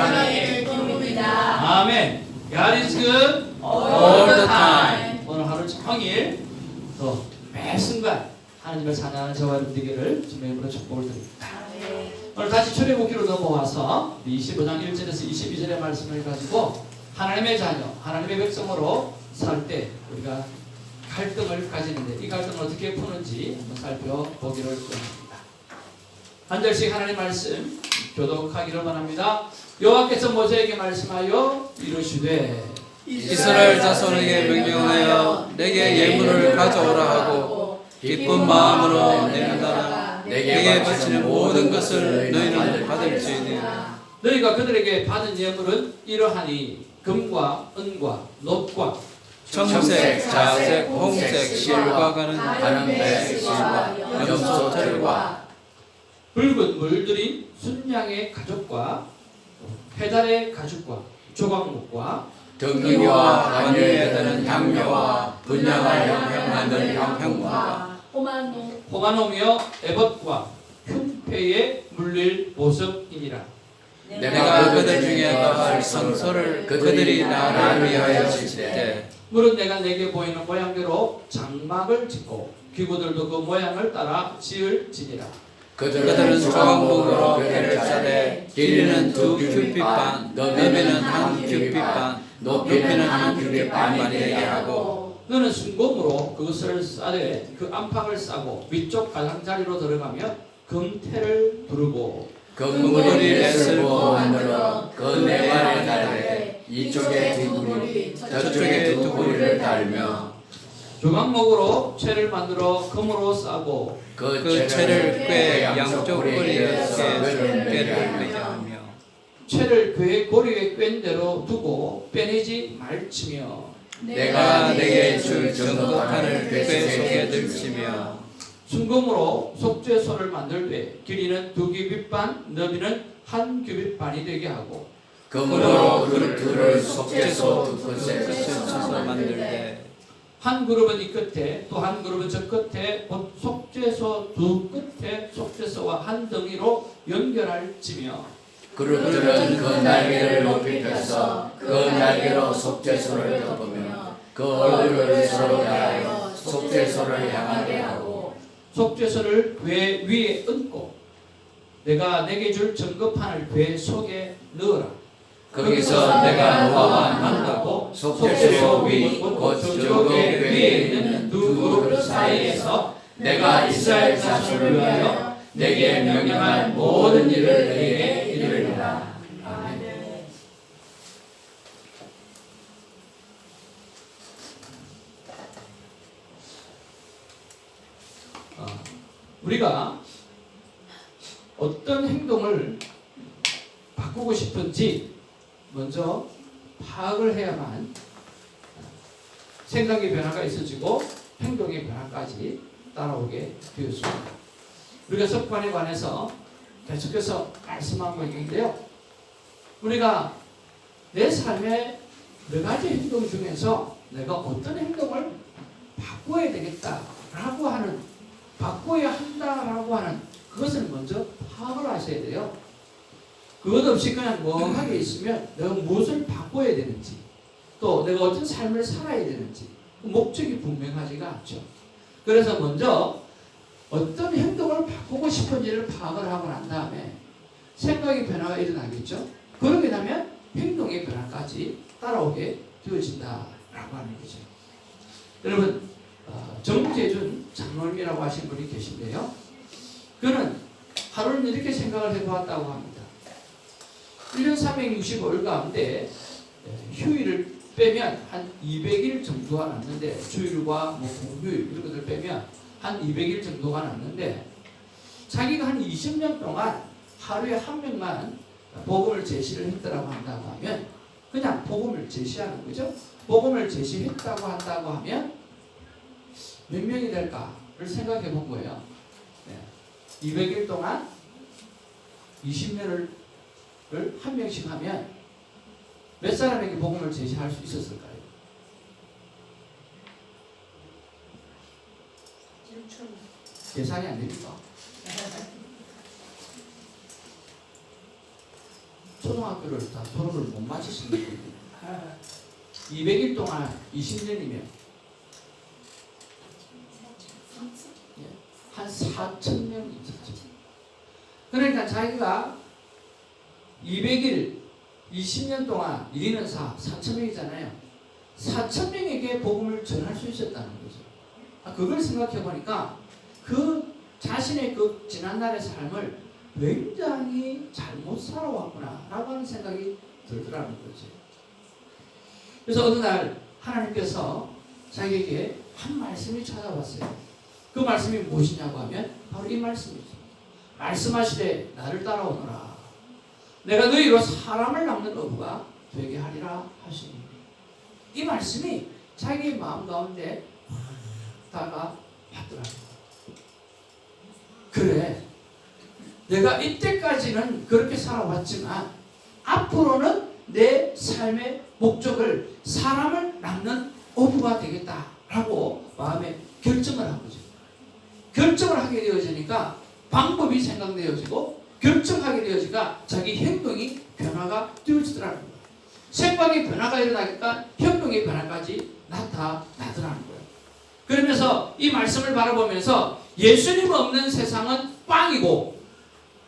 하나님의 기쁨이다. 아멘. God is good all the time. 오늘 하루 종일 또 매 순간 하나님을 찬양하는 저와 여러분 되기를 주님의 이름으로 축복을 드립니다. 오늘 다시 출애굽기로 넘어와서 25장 1절에서 22절의 말씀을 가지고 하나님의 자녀, 하나님의 백성으로 살 때 우리가 갈등을 가지는데 이 갈등을 어떻게 푸는지 한번 살펴보기를 원합니다. 한 절씩 하나님 말씀 교독하기를 바랍니다. 여호와께서 모세에게 말씀하여 이르시되 이스라엘 자손에게 명령하여 내게 예물을 가져오라 하고 기쁜 마음으로 내 나라 내게 바치는 모든 것을 너희는 받을지니 너희가 그들에게 받은 예물은 이러하니 금과 은과 놋과 청색, 자색, 홍색, 실과 가는 가는배, 실과 염소 털과 붉은 물들인 순양의 가죽과 해달의 가죽과 조각목과 등기와 관여에 드는 향료와 분양을 형하는 향과 호마노며 에봇과 흉패에 물릴 보석이니라. 내가 그들 중에 나갈 성소를 그들이 나를 위하여 짓되 물은 내가 내게 보이는 모양대로 장막을 짓고 기구들도 그 모양을 따라 지을지니라. 그들은 조각목으로 배를 짜되 길이는 2규빗 반, 너비는 1규빗 반, 높이는 1규빗 반이 되게 하고 너는 순금으로 그것을 싸되 그 안팎을 싸고 위쪽 가장자리로 들어가며 금태를 두르고 금구리 렛을 부어 만들어 그 네 마리를 달되 이쪽에 두 구리 저쪽에 두 구리를 달며 조각목으로 채를 만들어 금으로 싸고 그 채를 꽤 양쪽 꼬리에 꿰를 꿰게 하며 채를 그의 고리에 꿰인 대로 두고 빼내지 말지며 내가 내게 줄 정금판을 꽤 속에 들치며 순금으로 속죄소를 만들되 길이는 2규빗 반, 너비는 1규빗 반이 되게 하고 금으로 그 둘을 속죄소 두 끝에 쳐서 만들되 한 그룹은 이 끝에 또 한 그룹은 저 끝에 곧 속죄소 두 끝에 속죄소와 한 덩이로 연결할지며 그룹들은 그 날개를 높이 펴서 그 날개로 속죄소를 덮으며 그 얼굴을 서로 향하여 속죄소를 향하게 하고 속죄소를 궤 위에 얹고 내가 내게 줄 증거판을 궤 속에 넣어라. 거기서 내가 너와 만나고 속죄소 위곧 저궤 위에 있는 두 그룹 사이에서 내가 이스라엘 자손을 위하여 내게 명령한 모든 일을 너희에게 이르리라. 아멘. 우리가 어떤 행동을 바꾸고 싶은지 먼저 파악을 해야만 생각의 변화가 있어지고 행동의 변화까지 따라오게 되었습니다. 우리가 습관에 관해서 계속해서 말씀하고 있는데요. 우리가 내 삶의 몇 가지 행동 중에서 내가 어떤 행동을 바꿔야 되겠다라고 하는, 바꿔야 한다라고 하는 그것을 먼저 파악을 하셔야 돼요. 그것 없이 그냥 멍하게 있으면 내가 무엇을 바꿔야 되는지 또 내가 어떤 삶을 살아야 되는지 그 목적이 분명하지가 않죠. 그래서 먼저 어떤 행동을 바꾸고 싶은지를 파악을 하고 난 다음에 생각의 변화가 일어나겠죠. 그러게 되면 행동의 변화까지 따라오게 되어진다라고 하는 거죠. 여러분 정재준 장로님이라고 하신 분이 계신데요. 그는 하루는 이렇게 생각을 해보았다고 합니다. 1년 365일 가운데 휴일을 빼면 한 200일 정도가 남는데 주일과 공휴일 이런 것들 빼면 한 200일 정도가 남는데 자기가 한 20년 동안 하루에 한 명만 복음을 제시를 했다고 한다고 하면 그냥 복음을 제시하는 거죠. 복음을 제시했다고 한다고 하면 몇 명이 될까를 생각해 본 거예요. 200일 동안 20년을 한 명씩 하면 몇 사람에게 복음을 제시할 수 있었을까요? 6천. 계산이 안 됩니까? 초등학교를 다 졸업을 못 마치신 분들 200일 동안 20년이면 한 4천 명이 있었죠. 그러니까 자기가 200일 20년 동안 1인은 4천 명이잖아요. 4천 명에게 복음을 전할 수 있었다는 거죠. 그걸 생각해 보니까 그 자신의 그 지난날의 삶을 굉장히 잘못 살아왔구나 라고 하는 생각이 들더라는 거죠. 그래서 어느 날 하나님께서 자기에게 한 말씀이 찾아왔어요. 그 말씀이 무엇이냐고 하면 바로 이 말씀이죠. 말씀하시되 나를 따라오너라. 내가 너희로 사람을 낚는 어부가 되게 하리라 하시니. 이 말씀이 자기의 마음 가운데 다가왔더라고요. 그래, 내가 이때까지는 그렇게 살아왔지만 앞으로는 내 삶의 목적을 사람을 낚는 어부가 되겠다라고 마음에 결정을 한 거죠. 결정을 하게 되어지니까 방법이 생각되어지고 결정하게 되어지니까 자기 행동이 변화가 되어지더라는 거예요. 생각의 변화가 일어나니까 행동의 변화까지 나타나더라는 거예요. 그러면서 이 말씀을 바라보면서 예수님 없는 세상은 꽝이고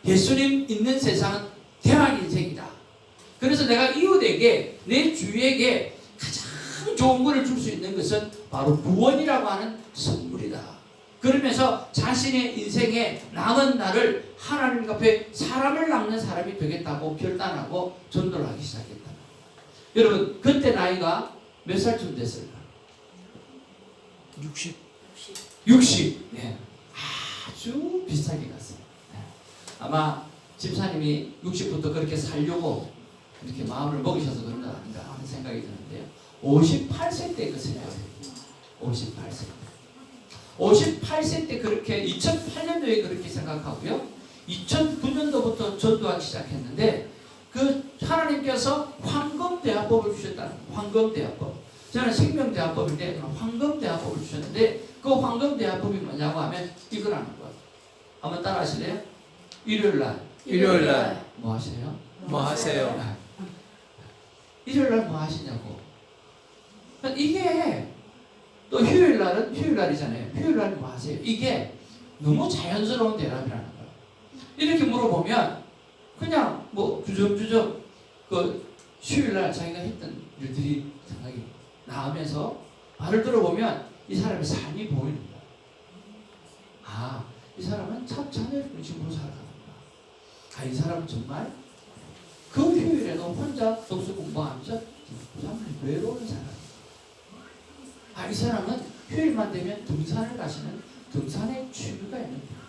예수님 있는 세상은 대박 인생이다. 그래서 내가 이웃에게 내 주위에게 가장 좋은 것을 줄 수 있는 것은 바로 구원이라고 하는 선물이다. 그러면서 자신의 인생에 남은 날을 하나님 앞에 사람을 낚는 사람이 되겠다고 결단하고 전도를 하기 시작했다. 여러분 그때 나이가 몇 살쯤 됐을까? 60. 네. 아주 비슷하게 갔어요. 네. 아마 집사님이 60부터 그렇게 살려고 이렇게 마음을 먹이셔서 그런 건 아닌가 하는 생각이 드는데요. 58세 때 그 생각이에요. 58세 때. 58세 때 그렇게 2008년도에 그렇게 생각하고요. 2009년도부터 전도하기 시작했는데 그 하나님께서 황금대화법을 주셨다는 거예요. 황금대화법. 저는 생명대화법인데 황금대화법을 주셨는데 그 황금대화법이 뭐냐고 하면 이거라는 거예요. 한번 따라 하실래요? 일요일날 뭐 하세요? 뭐 하세요? 일요일날 뭐 하시냐고. 이게 또 휴일날이잖아요. 휴일날 뭐 하세요? 이게 너무 자연스러운 대답이라는 거예요. 이렇게 물어보면 그냥 뭐 주저주저 그 휴일날 자기가 했던 일들이 생각이 나오면서 말을 들어보면 이 사람의 삶이 보이는 거예요. 아, 이 사람은 참 자녀의 중심으로 살아가는구나. 이 사람은 정말 그 휴일에도 혼자 독서 공부하면서 참 외로운 사람이에요. 이 사람은 휴일만 되면 등산을 가시는 등산의 취미가 있는 거예요.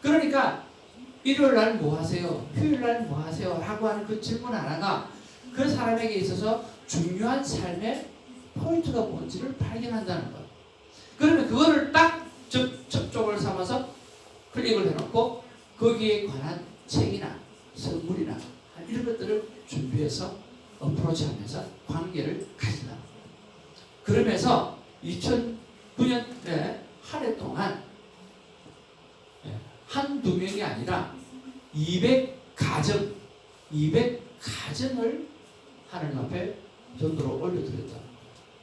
그러니까 일요일날 뭐 하세요? 휴일날 뭐 하세요? 라고 하는 그 질문 하나가 그 사람에게 있어서 중요한 삶의 포인트가 뭔지를 발견한다는 거예요. 그러면 그거를 딱 접촉을 삼아서 클릭을 해놓고 거기에 관한 책이나 선물이나 이런 것들을 준비해서 어프로치하면서 관계를 가진다. 그러면서 2009년에 한 해 동안 한두 명이 아니라 200가정을 하나님 앞에 전도로 올려드렸다.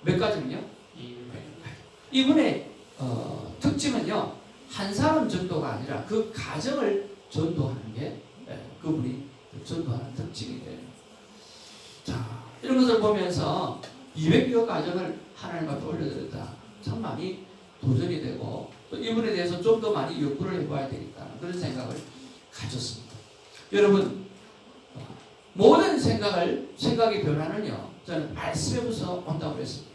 몇 가정이요? 200가정. 이분의 특징은요, 한 사람 전도가 아니라 그 가정을 전도하는 게 그분이 전도하는 특징이에요. 자, 이런 것을 보면서 200여 가정을 하나님 앞에 올려드렸다. 참 많이 도전이 되고 또 이분에 대해서 좀 더 많이 연구를 해봐야 되겠다는 그런 생각을 가졌습니다. 여러분, 모든 생각의 변화는요, 저는 말씀에서 온다고 했습니다.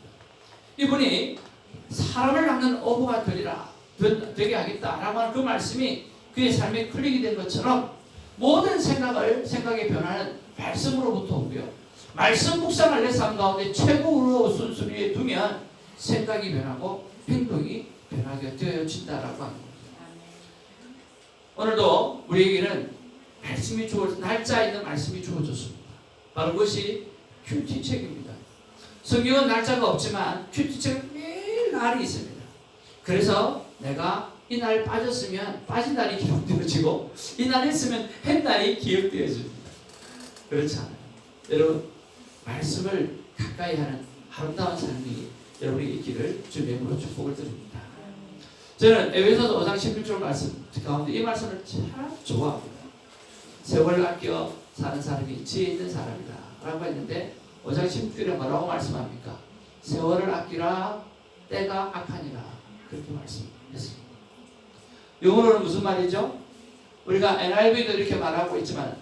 이분이 사람을 낚는 어부가 되게 하겠다라고 하는 그 말씀이 그의 삶에 클릭이 된 것처럼 모든 생각의 변화는 말씀으로부터 오고요. 말씀 묵상을 내 삶 가운데 최고로 순순히에 두면 생각이 변하고 행동이 변하게 되어진다라고 합니다. 오늘도 우리에게는 날짜 있는 말씀이 주어졌습니다. 바로 그것이 큐티책입니다. 성경은 날짜가 없지만 큐티책은 매일 날이 있습니다. 그래서 내가 이 날 빠졌으면 빠진 날이 기록되어지고 이 날 했으면 한 날이 기억되어집니다. 그렇지 않아요. 여러분 말씀을 가까이 하는 아름다운 삶이 여러분이 있기를 주의 이름으로 축복을 드립니다. 저는 에베소서 5장 16절 말씀 가운데 이 말씀을 참 좋아합니다. 세월을 아껴 사는 사람이 지혜 있는 사람이다 라고 했는데 5장 16절에 뭐라고 말씀합니까? 세월을 아끼라 때가 악하니라 그렇게 말씀했습니다. 영어로는 무슨 말이죠? 우리가 NIV도 이렇게 말하고 있지만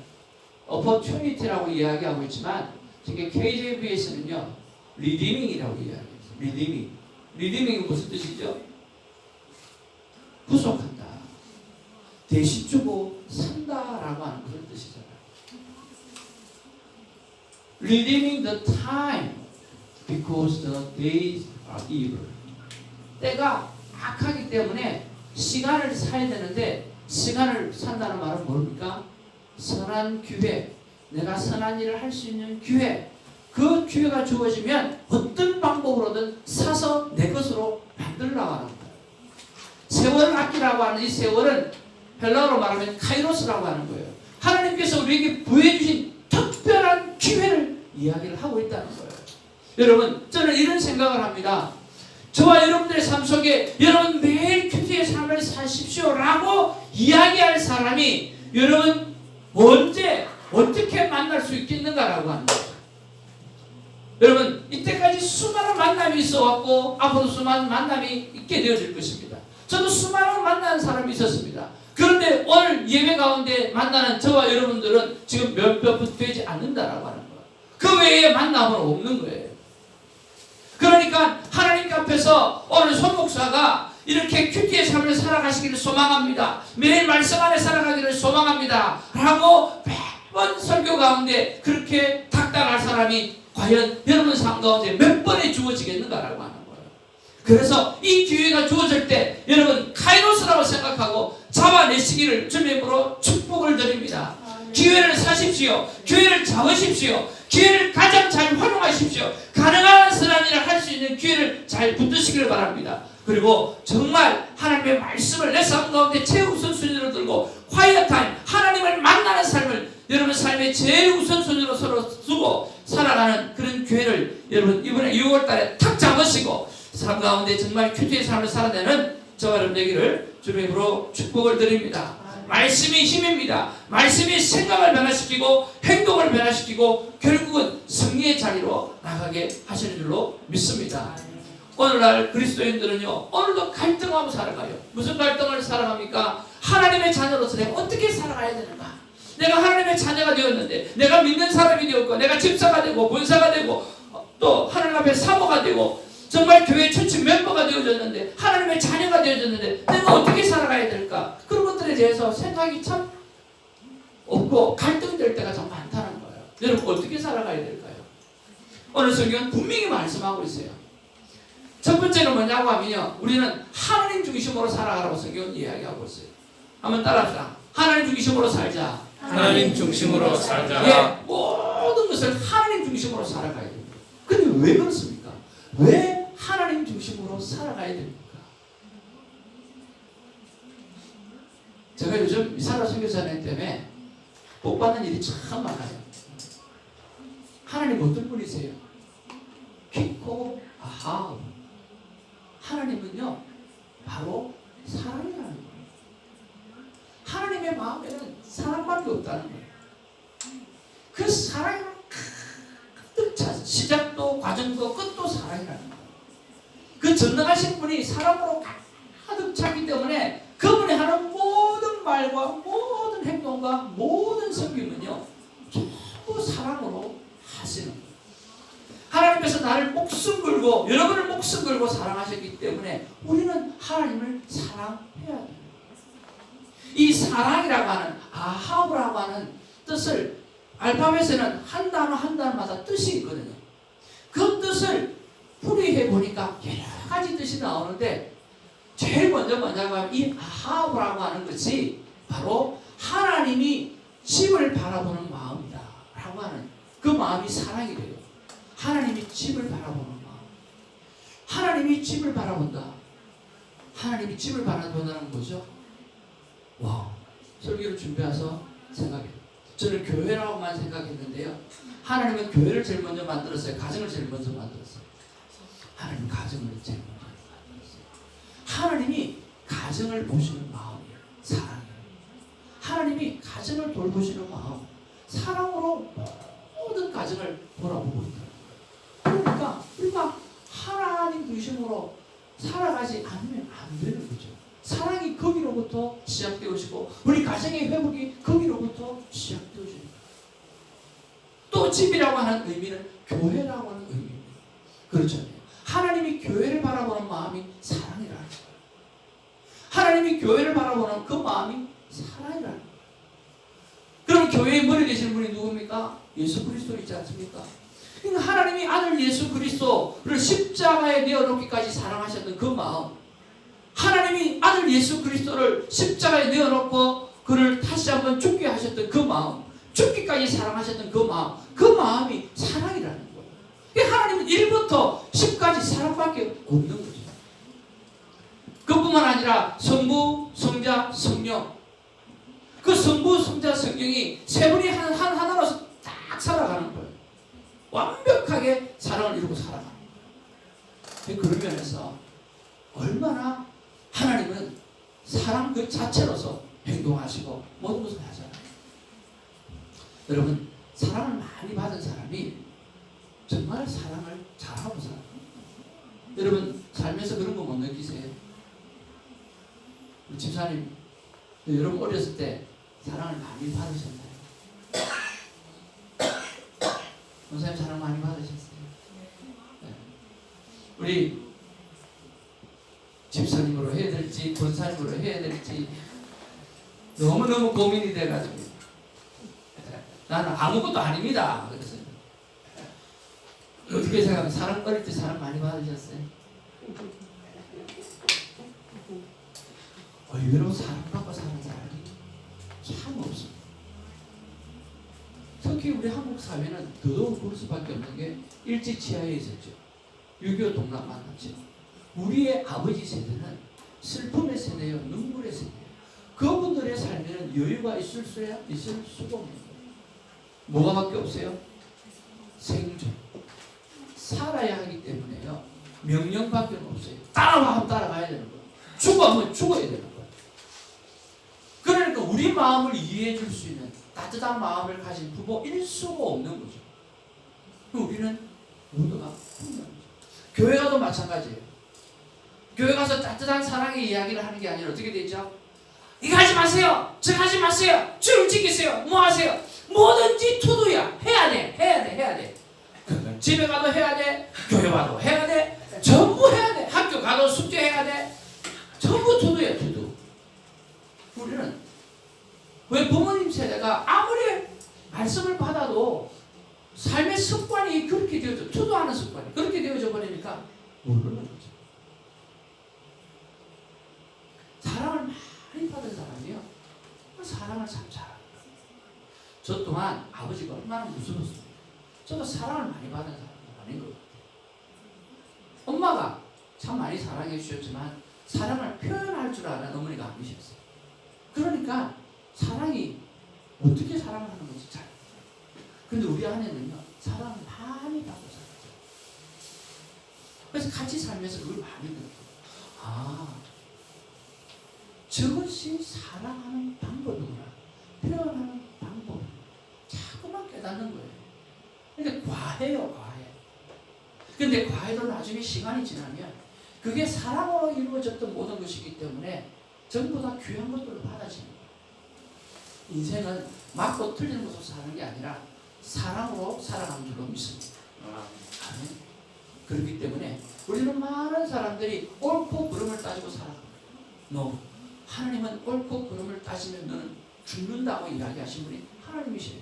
opportunity라고 이야기하고 있지만 이게 KJV에서는요 redeeming이라고 이야기해요. redeeming이 무슨 뜻이죠? 구속한다, 대신 주고 산다라고 하는 그런 뜻이잖아요. redeeming the time because the days are evil. 때가 악하기 때문에 시간을 사야 되는데 시간을 산다는 말은 뭡니까? 선한 기회, 내가 선한 일을 할 수 있는 기회, 그 기회가 주어지면 어떤 방법으로든 사서 내 것으로 만들려고 하는 거예요. 세월을 아끼라고 하는 이 세월은 헬라어로 말하면 카이로스라고 하는 거예요. 하나님께서 우리에게 부여주신 특별한 기회를 이야기를 하고 있다는 거예요. 여러분 저는 이런 생각을 합니다. 저와 여러분들의 삶 속에 여러분 매일 큐티의 삶을 사십시오라고 이야기할 사람이 여러분 언제 어떻게 만날 수 있겠는가라고 하는 거예요. 여러분 이때까지 수많은 만남이 있어왔고 앞으로 수많은 만남이 있게 되어질 것입니다. 저도 수많은 만나는 사람이 있었습니다. 그런데 오늘 예배 가운데 만나는 저와 여러분들은 지금 몇몇 되지 않는다라고 하는 거예요. 그 외에 만남은 없는 거예요. 그러니까 하나님 앞에서 오늘 손 목사가 이렇게 큐티의 삶을 살아가시기를 소망합니다. 매일 말씀 안에 살아가기를 소망합니다. 라고 매번 설교 가운데 그렇게 닥달할 사람이 과연 여러분 삶 가운데 몇 번에 주어지겠는가라고 하는 거예요. 그래서 이 기회가 주어질 때 여러분 카이로스라고 생각하고 잡아내시기를 주님으로 축복을 드립니다. 기회를 사십시오. 기회를 잡으십시오. 기회를 가장 잘 활용하십시오. 가능한 선한 일을 할 수 있는 기회를 잘 붙드시기를 바랍니다. 그리고 정말 하나님의 말씀을 내 삶 가운데 최우선순위로 들고 quiet time, 하나님을 만나는 삶을 여러분 삶의 제일 우선순위로 서로 두고 살아가는 그런 기회를 여러분 이번에 6월달에 탁 잡으시고 삶 가운데 정말 큐티의 삶을 살아내는 저와 여러분 되기를 주님의 이름으로 축복을 드립니다. 말씀이 힘입니다. 말씀이 생각을 변화시키고 행동을 변화시키고 결국은 승리의 자리로 나가게 하시는 줄로 믿습니다. 오늘날 그리스도인들은요 오늘도 갈등하고 살아가요. 무슨 갈등을 살아갑니까? 하나님의 자녀로서 내가 어떻게 살아가야 되는가? 내가 하나님의 자녀가 되었는데 내가 믿는 사람이 되었고 내가 집사가 되고 본사가 되고 또 하나님 앞에 사모가 되고 정말 교회 천치 멤버가 되어졌는데 하나님의 자녀가 되어졌는데 내가 어떻게 살아가야 될까? 그런 것들에 대해서 생각이 참 없고 갈등될 때가 참 많다는 거예요. 여러분 어떻게 살아가야 될까요? 오늘 성경은 분명히 말씀하고 있어요. 첫 번째는 뭐냐고 하면요 우리는 하나님 중심으로 살아가라고 성경은 이야기하고 있어요. 한번 따라합시다. 하나님 중심으로 살자. 하나님 중심으로 살자. 예, 모든 것을 하나님 중심으로 살아가야 됩니다. 근데 왜 그렇습니까? 왜 하나님 중심으로 살아가야 됩니까? 제가 요즘 이사라 선교사님 때문에 복 받는 일이 참 많아요. 하나님 어떤 분이세요? 깊고 아하. 하나님은요 바로 사랑이라는 거예요. 하나님의 마음에는 사랑밖에 없다는 거예요. 그 사랑이 가득 차서 시작도 과정도 끝도 사랑이라는 거예요. 그 전능하신 분이 사랑으로 가득 차기 때문에 그분이 하는 모든 말과 모든 행동과 모든 섬김은요 전부 사랑으로 하시는 거예요. 하나님께서 나를 목숨 걸고 여러분을 목숨 걸고 사랑하셨기 때문에 우리는 하나님을 사랑해야 돼요. 이 사랑이라고 하는 아하브라고 하는 뜻을 알파벳에는 한 단어 한 단어마다 뜻이 있거든요. 그 뜻을 풀이해 보니까 여러 가지 뜻이 나오는데 제일 먼저 뭐냐면 이 아하브라고 하는 것이 바로 하나님이 집을 바라보는 마음이다 라고 하는 그 마음이 사랑이 돼요. 하나님이 집을 바라보는 마음. 하나님이 집을 바라본다. 하나님이 집을 바라본다는 거죠. 와, 설교를 준비해서 생각해요. 저는 교회라고만 생각했는데요. 하나님은 교회를 제일 먼저 만들었어요. 가정을 제일 먼저 만들었어요. 하나님은 가정을 제일 먼저 만들었어요. 하나님이 가정을 보시는 마음이에요. 사랑이에요. 하나님이 가정을 돌보시는 마음, 사랑으로 모든 가정을 돌아보고 있다. 그러니까 우리가 하나님 중심으로 살아가지 않으면 안 되는 거죠. 사랑이 거기로부터 시작되어지고 우리 가정의 회복이 거기로부터 시작되어집니다. 또 집이라고 하는 의미는 교회라고 하는 의미입니다. 그렇잖아요. 하나님이 교회를 바라보는 마음이 사랑이라는 거예요. 하나님이 교회를 바라보는 그 마음이 사랑이라는 거예요. 그럼 교회의 머리 되시는 분이 누굽니까? 예수 그리스도이지 않습니까? 그러니까 하나님이 아들 예수 그리스도를 십자가에 내어놓기까지 사랑하셨던 그 마음, 하나님이 아들 예수 그리스도를 십자가에 내어놓고 그를 다시 한번 죽게 하셨던 그 마음, 죽기까지 사랑하셨던 그 마음, 그 마음이 사랑이라는 거예요. 그러니까 하나님은 1부터 10까지 사랑밖에 없는 거죠. 그뿐만 아니라 성부, 성자, 성령, 그 성부, 성자, 성령이 세 분이 하나로서 딱 살아가는 거예요. 완벽하게 사랑을 이루고 살아가는 거예요. 그런 면에서 얼마나 하나님은 사랑 그 자체로서 행동하시고 모든 것을 하잖아요. 여러분, 사랑을 많이 받은 사람이 정말 사랑을 잘하고 살아요. 여러분, 살면서 그런 거 못 느끼세요? 우리 집사님, 여러분 어렸을 때 사랑을 많이 받으셨나요? 원사님 사랑 많이 받으셨어요? 네. 우리 집사님으로 해야 될지 권사님으로 해야 될지 너무너무 고민이 돼가지고 나는 아무것도 아닙니다. 그래서 어떻게 생각하면 사랑 어릴 때 사랑 많이 받으셨어요? 의외로 사랑받고 사는 사람이 참 없습니다. 특히 우리 한국 사회는 더더욱 그럴 수밖에 없는 게 일제치하에 있었죠. 6.25 동락 만났죠. 우리의 아버지 세대는 슬픔의 세대요, 눈물의 세대예요. 그분들의 삶에는 여유가 있을 수가 없는 거예요. 뭐가밖에 없어요? 생존. 살아야 하기 때문에요. 명령밖에 없어요. 따라와 하면 따라가야 되는 거예요. 죽어 하면 죽어야 되는 거예요. 그러니까 우리 마음을 이해해 줄 수 있는 따뜻한 마음을 가진 부모 일수가 없는 거죠. 우리는 모두가 없는 거죠. 교회 가도 마찬가지예요. 교회 가서 따뜻한 사랑의 이야기를 하는 게 아니라 어떻게 되죠? 이거 하지 마세요. 저거 하지 마세요. 주를 지키세요. 뭐 하세요? 뭐든지 투두야. 해야 돼. 집에 가도 해야 돼. 교회 가도 해야 돼. 전부 해야 돼. 학교 가도 숙제해야 돼. 전부 투두야, 투두. 우리는 왜 부모님 세대가 아무리 말씀을 받아도 삶의 습관이 그렇게 되어져, 투두하는 습관이 그렇게 되어져 버리니까 모르는 거죠. 사랑을 많이 받은 사람이요, 사랑을 참 잘합니다. 저 또한 아버지가 얼마나 무서웠어요. 저도 사랑을 많이 받은 사람은 아닌 것 같아요. 엄마가 참 많이 사랑해 주셨지만 사랑을 표현할 줄 아는 어머니가 아니셨어요. 그러니까 사랑이 어떻게 사랑을 하는 건지 잘. 근데 우리 아내는요, 사랑을 많이 받고 살았어요. 그래서 같이 살면서 그걸 많이 느껴요. 아, 저것이 사랑하는 방법이구나. 표현하는 방법. 자꾸만 깨닫는 거예요. 그러니까 과해요, 과해. 근데 과해도 나중에 시간이 지나면 그게 사랑으로 이루어졌던 모든 것이기 때문에 전부 다 귀한 것들을 받아지는 거예요. 인생은 맞고 틀린 것으로 사는 게 아니라 사랑으로 살아가는 줄로 믿습니다. 아멘. 그렇기 때문에 우리는 많은 사람들이 옳고 그름을 따지고 살아갑니다. No. 하나님은 옳고 그름을 따지면 너는 죽는다고 이야기하신 분이 하나님이시래요.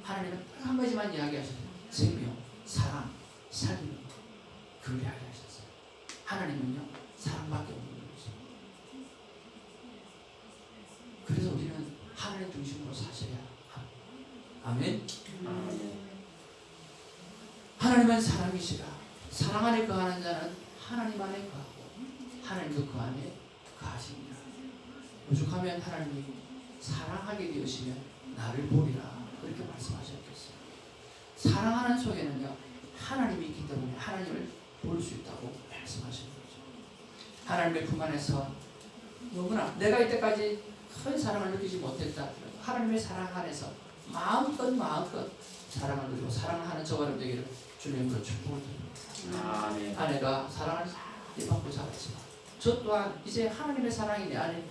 하나님은 딱 한 가지만 이야기하셨어요. 생명, 사랑, 살림. 그걸 이야기하셨어요. 하나님은요, 사랑밖에 없는 거죠. 그래서 우리는 하나님 중심으로 사셔야 합니다. 아멘. 하나님은 사랑이시라. 사랑 안에 거하는 자는 하나님 안에 거하고 하나님도 그 안에 거하십니다. 오죽하면 하나님이 사랑하게 되시면 나를 보리라. 그렇게 말씀하셨겠어요. 사랑하는 속에는요 하나님이 있기 때문에 하나님을 볼 수 있다고 말씀하시는 거죠. 하나님의 품 안에서 너무나 내가 이때까지 큰 사랑을 느끼지 못했다. 하나님의 사랑 안에서 마음껏 사랑을 누리고 사랑하는 저와 여러분 되기를 주님으로 축복을 드립니다. 아멘. 아내가 사랑을 많이 받고 자랐지만 저 또한 이제 하나님의 사랑이 내 안에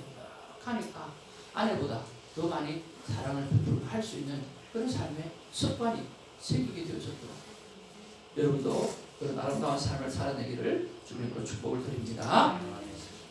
가니까 아내보다 더 많이 사랑을 할 수 있는 그런 삶의 습관이 생기게 되어졌더라고요. 여러분도 그런 아름다운 삶을 살아내기를 주님으로 축복을 드립니다.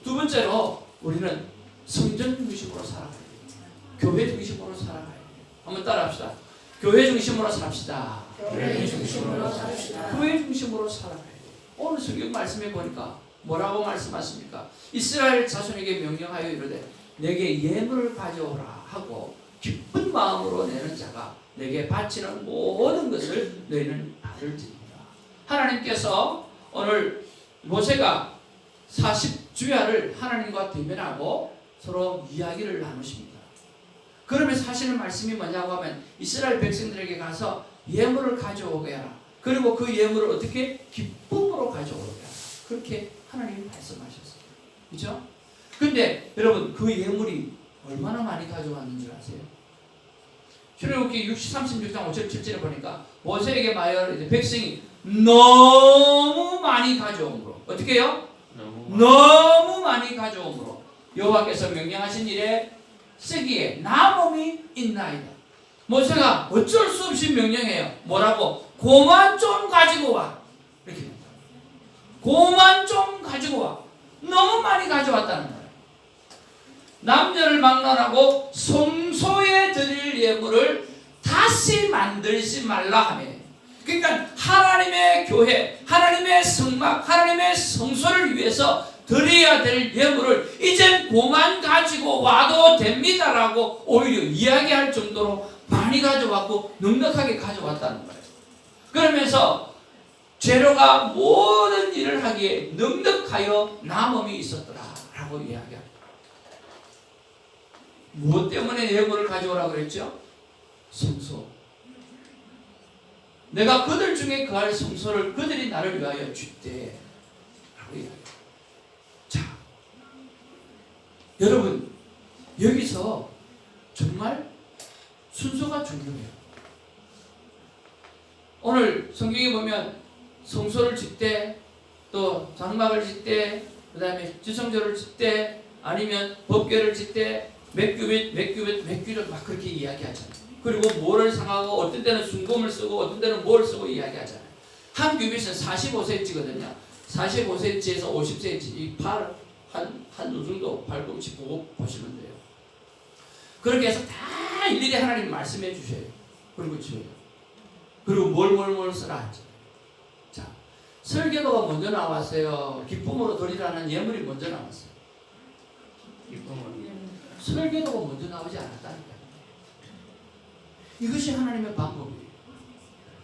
두 번째로 우리는 성전 중심으로 살아가야 됩니다. 교회 중심으로 살아가야 돼요. 한번 따라합시다. 교회 중심으로 삽시다. 교회 중심으로 삽시다. 교회 중심으로 살아가야 돼요. 오늘 성경 말씀해 보니까 뭐라고 말씀하십니까? 이스라엘 자손에게 명령하여 이르되 내게 예물을 가져오라 하고 기쁜 마음으로 내는 자가 내게 바치는 모든 것을 너희는 받을지니라. 하나님께서 오늘 모세가 40주야를 하나님과 대면하고 서로 이야기를 나누십니다. 그러면서 하시는 말씀이 뭐냐고 하면 이스라엘 백성들에게 가서 예물을 가져오게 하라. 그리고 그 예물을 어떻게 기쁨으로 가져오게 하라. 그렇게 하나님이 말씀하셨어요. 그렇죠? 근데 여러분 그 예물이 얼마나 많이 가져왔는 줄 아세요? 출애굽기 36장 5절 7절에 보니까 모세에게 말하여 이제 백성이 너무 많이 가져옴으로 어떻게 해요? 너무 많이 가져옴으로 여호와께서 명령하신 일에 쓰기에 남음이 있나이다. 모세가 어쩔 수 없이 명령해요. 뭐라고? 고만 좀 가지고 와. 이렇게 됩니다. 고만 좀 가지고 와. 너무 많이 가져왔다는 거예요. 남녀를 막론하고 성소에 드릴 예물을 다시 만들지 말라 하며, 그러니까 하나님의 교회, 하나님의 성막, 하나님의 성소를 위해서 드려야 될 예물을 이젠 고만 가지고 와도 됩니다라고 오히려 이야기할 정도로 많이 가져왔고 넉넉하게 가져왔다는 거예요. 그러면서 재료가 모든 일을 하기에 넉넉하여 남음이 있었더라라고 이야기합니다. 무엇 때문에 예물을 가져오라고 그랬죠? 성소. 내가 그들 중에 그할 성소를 그들이 나를 위하여 주되 라고 이야기합니다. 자, 여러분 여기서 정말 순서가 중요해요. 오늘 성경에 보면 성소를 짓되 또 장막을 짓되 그 다음에 지성소를 짓되 아니면 법궤를 짓되 몇 규빗 막 그렇게 이야기하잖아요. 그리고 뭐를 상하고 어떤 때는 순금을 쓰고 어떤 때는 뭘 쓰고 이야기하잖아요. 한 규빗은 45cm거든요. 45cm에서 50cm 이 팔 한 요 정도 발꿈치 보고 보시면 돼요. 그렇게 해서 다 일일이 하나님 말씀해 주셔요. 그리고 지어요. 그리고 뭘 쓰라 하죠. 자, 설계도가 먼저 나왔어요. 기쁨으로 드리라는 예물이 먼저 나왔어요. 설계도가 먼저 나오지 않았다니까요. 이것이 하나님의 방법이에요.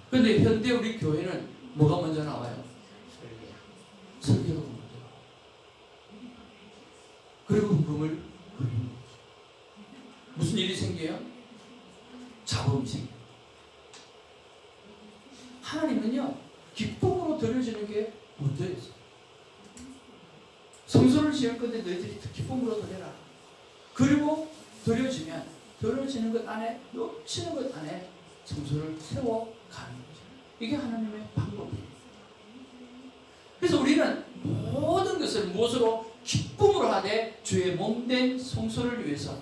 그런데 현대 우리 교회는 뭐가 먼저 나와요? 설계도가 먼저. 그리고 금을 그리는 거죠. 무슨 일이 생겨요? 잡음이 생겨요. 하나님은요 기쁨으로 드려지는 게 문제였어요. 성소를 지을 건데 너희들이 기쁨으로 드려라. 그리고 드려지는 것 안에 넘치는 것 안에 성소를 세워가는 거죠. 이게 하나님의 방법이에요. 그래서 우리는 모든 것을 무엇으로 기쁨으로 하되 주의 몸된 성소를 위해서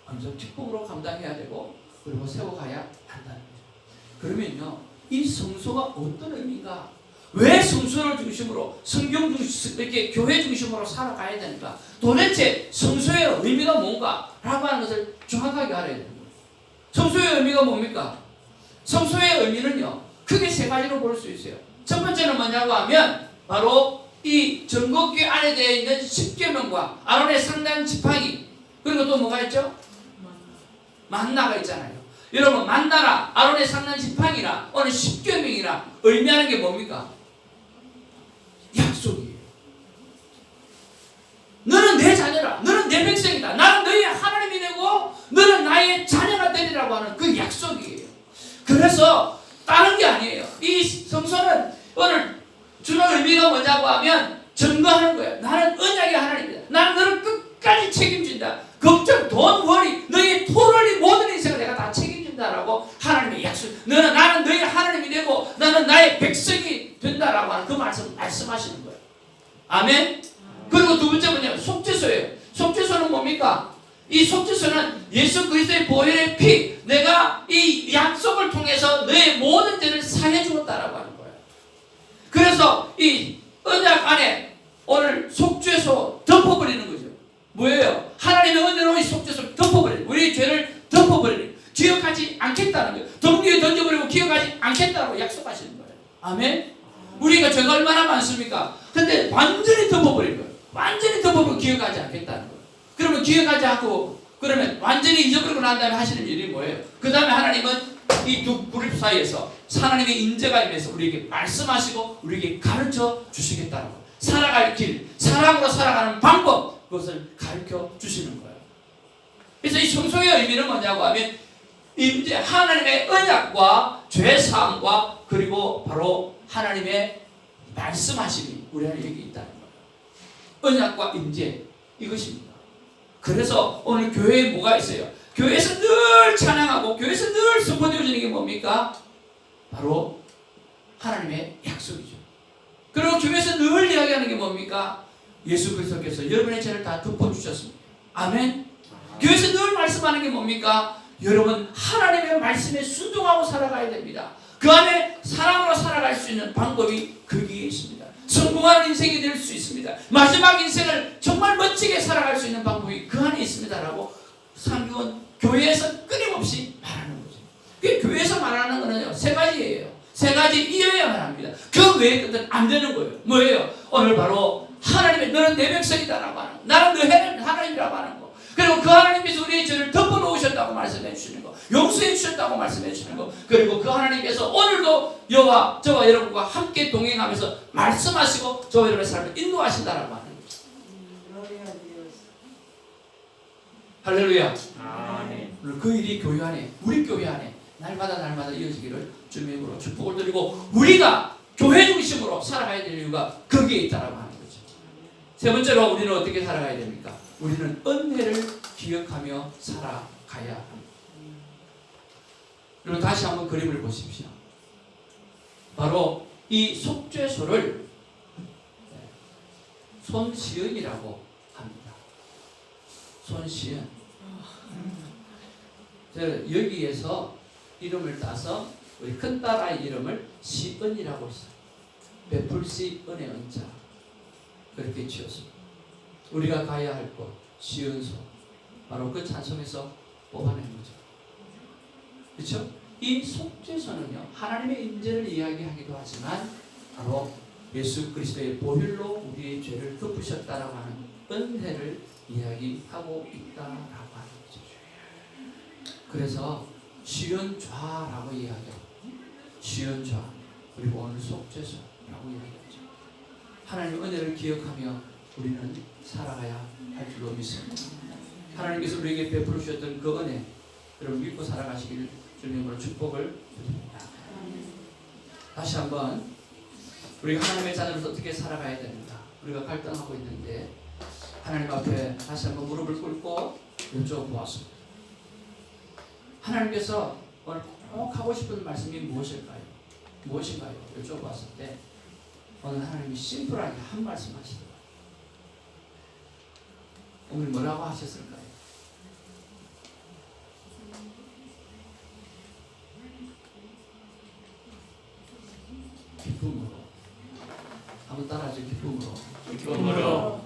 먼저 기쁨으로 감당해야 되고 그리고 세워가야 한다는 거죠. 그러면요 이 성소가 어떤 의미인가? 왜 성소를 중심으로 성경 중심 이렇게 교회 중심으로 살아가야 되는가? 도대체 성소의 의미가 뭔가? 라고 하는 것을 정확하게 알아야 되는 거예요. 성소의 의미가 뭡니까? 성소의 의미는요 크게 세 가지로 볼 수 있어요. 첫 번째는 뭐냐고 하면 바로 이 정곡궤 안에 되어 있는 10계명과 아론의 상단 지팡이, 그리고 또 뭐가 있죠? 만나가 있잖아요. 여러분 만나나 아론의 상단 지팡이나 오늘 10계명이나 의미하는 게 뭡니까? 약속이에요. 너는 내 자녀라. 너는 내 백성이다. 나는 너희의 하나님이 되고 너는 나의 자녀가 되리라고 하는 그 약속이에요. 그래서 다른 게 아니에요. 이 성소는 오늘 주는 의미가 뭐냐고 하면 증거하는 거예요. 나는 언약의 하나님이다. 나는 너를 끝까지 책임진다. 걱정, 돈, 월이, 너의 토론이 모든 인생을 내가 다 책임진다라고 하나님의 약속. 나는 너의 하나님이 되고 나는 나의 백성이 된다라고 하는 그 말씀하시는 거예요. 아멘. 그리고 두 번째 뭐냐면 속죄소예요. 속죄소는 뭡니까? 이 속죄소는 예수 그리스도의 보혈의 피, 내가 이 약속을 통해서 너의 모든 죄를 사해 주었다라고 하는 거예요. 그래서 이 언약 안에 오늘 속죄소 덮어버리는 거죠. 뭐예요? 하나님의 은혜로 이 속죄소를 덮어버리는, 우리의 죄를 덮어버리는, 기억하지 않겠다는 거예요. 덩기에 던져버리고 기억하지 않겠다고 약속하시는 거예요. 아멘. 우리가 죄가 얼마나 많습니까? 근데 완전히 덮어버린 거예요. 완전히 덮어버리고 기억하지 않겠다는 거예요. 그러면 기억하지 않고 그러면 완전히 잊어버리고 난 다음에 하시는 일이 뭐예요? 그 다음에 하나님은 이 두 그룹 사이에서 하나님의 인재가 임해서 우리에게 말씀하시고 우리에게 가르쳐 주시겠다는 거예요. 살아갈 길, 사랑으로 살아가는 방법, 그것을 가르쳐 주시는 거예요. 그래서 이 성소의 의미는 뭐냐고 하면 이제 하나님의 언약과 죄사함과 그리고 바로 하나님의 말씀하심이 우리 안에 여기 있다는 거예요. 언약과 임재, 이것입니다. 그래서 오늘 교회에 뭐가 있어요? 교회에서 늘 찬양하고 교회에서 늘 선포되어지는 게 뭡니까? 바로 하나님의 약속이죠. 그리고 교회에서 늘 이야기하는 게 뭡니까? 예수 그리스도께서 여러분의 죄를 다 덮어주셨습니다. 아멘. 교회에서 늘 말씀하는 게 뭡니까? 여러분 하나님의 말씀에 순종하고 살아가야 됩니다. 그 안에 사랑으로 살아갈 수 있는 방법이 거기에 있습니다. 성공하는 인생이 될 수 있습니다. 마지막 인생을 정말 멋지게 살아갈 수 있는 방법이 그 안에 있습니다라고 상규원 교회에서 끊임없이 말하는 거죠. 그 교회에서 말하는 거는요, 세 가지예요. 세 가지 이어야만 합니다. 그 외의 것들은 안 되는 거예요. 뭐예요? 오늘 바로 하나님의 너는 내 백성이다라고 하는 거, 나는 너의 하나님이라고 하는 거, 그리고 그 하나님께서 우리의 죄를 덮어놓으셨다고 말씀해 주시는 거, 용서해 주셨다고 말씀해 주시는 거, 그리고 그 하나님께서 오늘도 저와 여러분과 함께 동행하면서 말씀하시고 저와 여러분의 삶을 인도하신다라고 하는 거죠. 할렐루야. 아멘. 오늘 그 일이 교회 안에, 우리 교회 안에 날마다 이어지기를 주님의 이름으로 축복을 드리고 우리가 교회 중심으로 살아가야 될 이유가 거기에 있다라고 하는 거죠. 세 번째로 우리는 어떻게 살아가야 됩니까? 우리는 은혜를 기억하며 살아가야 합니다. 그리고 다시 한번 그림을 보십시오. 바로 이 속죄소를 손시은이라고 합니다. 손시은. 여기에서 이름을 따서 우리 큰딸아이 이름을 시은이라고 했어요. 베풀시 은혜 은자. 그렇게 지었습니다. 우리가 가야 할 곳, 시은소. 바로 그 찬송에서 뽑아낸 거죠. 그렇죠? 이 속죄소는요, 하나님의 인재를 이야기하기도 하지만 바로 예수 그리스도의 보혈로 우리의 죄를 덮으셨다라고 하는 은혜를 이야기하고 있다라고 하는 거죠. 그래서 시은좌라고 이야기하고 시은좌 그리고 오늘 속죄소라고 이야기하죠. 하나님의 은혜를 기억하며 우리는 살아가야 할 줄로 믿습니다. 하나님께서 우리에게 베풀어 주셨던 그 은혜, 여러분 믿고 살아가시길 주님으로 축복을 드립니다. 다시 한번 우리가 하나님의 자녀로서 어떻게 살아가야 됩니까? 우리가 갈등하고 있는데 하나님 앞에 다시 한번 무릎을 꿇고 여쭤보았습니다. 하나님께서 오늘 꼭 하고 싶은 말씀이 무엇일까요? 무엇인가요? 여쭤보았을 때 오늘 하나님이 심플하게 한 말씀 하시더라고요. 오늘 뭐라고 하셨을까요? 기쁨으로. 한번 따라하죠. 기쁨으로. 기쁨으로.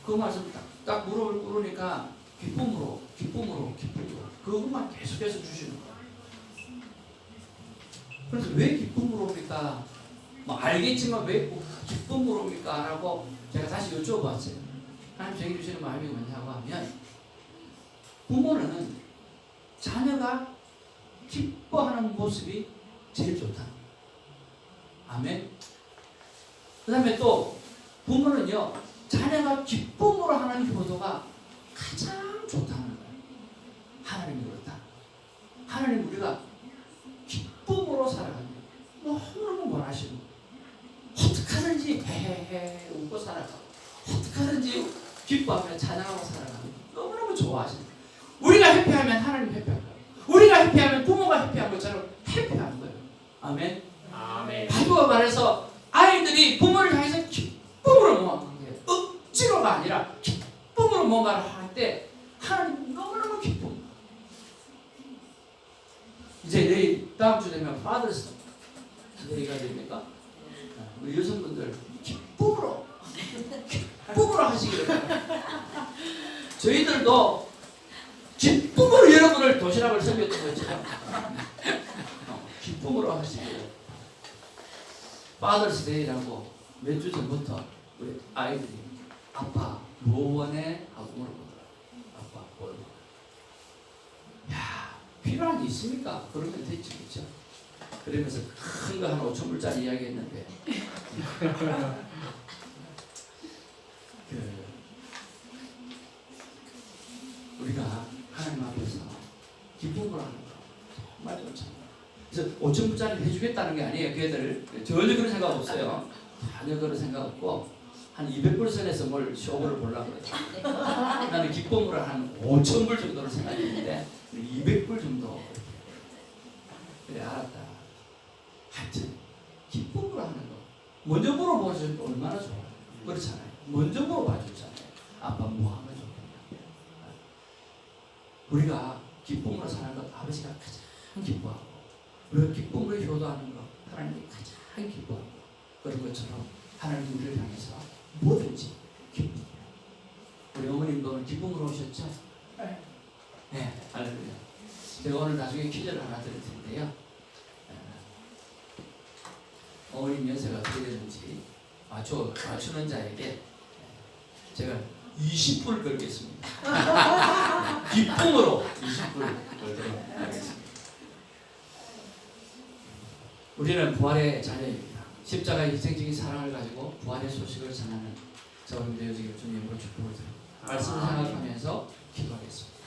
그 말씀 딱 무릎을 꿇으니까 기쁨으로. 그것만 계속해서 주시는 거예요. 그래서 왜 기쁨으로입니까? 뭐 알겠지만 왜 기쁨으로입니까? 라고 제가 다시 여쭤봤어요. 하나님 저에게 주시는 마음이 뭐냐고 하면 부모는 자녀가 기뻐하는 모습이 제일 좋다. 아멘. 그 다음에 또 부모는요, 자녀가 기쁨으로 하는 효도가 가장 좋다는 거예요. 하나님이 그렇다. 하나님 우리가 기쁨으로 살아갑니다. 너무너무 원하시고 어떻게 하든지 헤헤헤 웃고 살아가고 어떻게 하든지 기뻐하며 찬양하고 살아가고 너무너무 좋아하십니다. 우리가 해피하면 하나님 해피한 거예요. 우리가 해피하면 부모가 해피한 것처럼 해피한 거예요. 아멘. 아멘. 바둑과 말해서 아이들이 부모를 향해서 기쁨으로 뭔가를 해요. 억지로가 아니라 기쁨으로 뭔가를 할 때 하나님 너무너무 기쁨. 이제 내일 다음 주 되면 파더스 데이가 됩니까? 우리 여성분들 기쁨으로 하시기를 바랍니다. 저희들도 기쁨으로 여러분을 도시락을 섬겼던 것처럼 기쁨으로 하시기를. 파더스 데이라고 몇 주 전부터 우리 아이들이 아빠 뭐 원해? 하고 물어보더라고요. 아빠 뭘 원해? 야, 필요한 게 있습니까? 그러면 됐지, 그렇죠? 그러면서 큰 거 한 5,000불짜리 이야기했는데 우리가 하나님 앞에서 기쁨으로 하는 거 정말 좋잖아요. 그래서 5,000불짜리 해주겠다는 게 아니에요. 그 애들 전혀 그런 생각 없어요. 전혀 그런 생각 없고 한 200불 선에서 뭘 쇼를 보려고 그래요. 나는 기쁨으로 한 5,000불 정도를 생각했는데 200불 정도. 그래 알았다. 하여튼 기쁨으로 하는 거. 먼저 물어보시면 얼마나 좋아요. 그렇잖아요. 먼저 물어봐주잖아요. 아빠 뭐 하면 좋겠냐. 우리가 기쁨으로 사는 것 아버지가 가장 기뻐하고 우리가 기쁨으로 효도하는 것 하나님이 가장 기뻐하고 그런 것처럼 하나님 우리를 향해서 뭐든지 기쁨. 우리 어머님도 오늘 기쁨으로 오셨죠? 네. 할렐루야. 제가 오늘 나중에 퀴즈를 하나 드릴 텐데요. 어머님 연세가 어떻게 되는지 맞추는 자에게 제가 20불 걸겠습니다. 기쁨으로 20불 걸도록 하겠습니다. 우리는 부활의 자녀입니다. 십자가의 희생적인 사랑을 가지고 부활의 소식을 전하는 저와 되어지기를 주님으로 축복을 드립니다. 말씀을 생각하면서 기도하겠습니다.